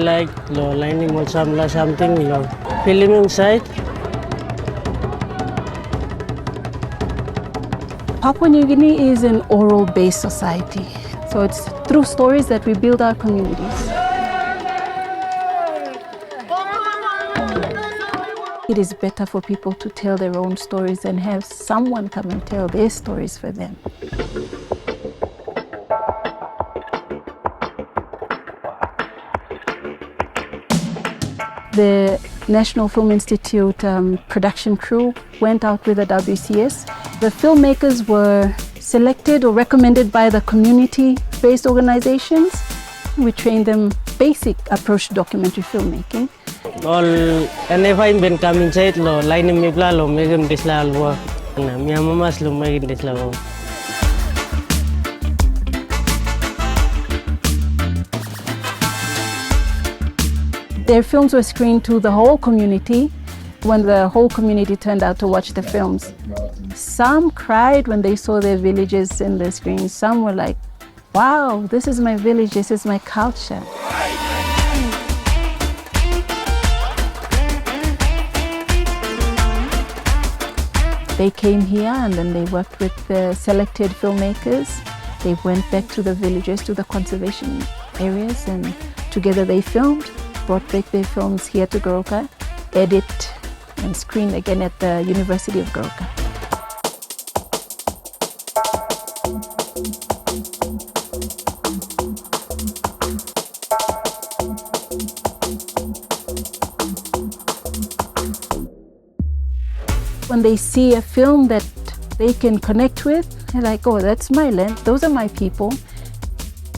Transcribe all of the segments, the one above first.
like lining or something filming side. Papua New Guinea is an oral-based society, so it's through stories that we build our communities. It is better for people to tell their own stories and have someone come and tell their stories for them. The National Film Institute production crew went out with the WCS. The filmmakers were selected or recommended by the community-based organizations. We trained them basic approach to documentary filmmaking. All and if I'm been coming inside lining me plalo making this work. My mama's making this work. Their films were screened to the whole community. When the whole community turned out to watch the films, some cried when they saw their villages in the screen. Some were like, wow, this is my village, this is my culture. They came here and then they worked with the selected filmmakers. They went back to the villages, to the conservation areas, and together they filmed, brought back their films here to Goroka, edit and screen again at the University of Goroka. When they see a film that they can connect with, they're like, oh, that's my land, those are my people.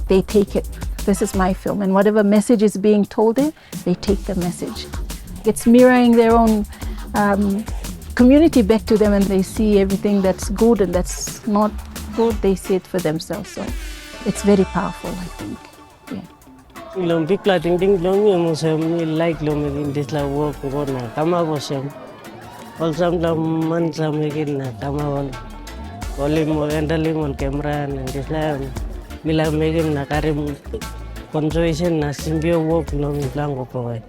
They take it. This is my film. And whatever message is being told there, they take the message. It's mirroring their own community back to them, and they see everything that's good and that's not good, they see it for themselves. So it's very powerful, I think. Yeah. People are thinking like in this work also months making on camera and this mila making conservation symbio work long provide.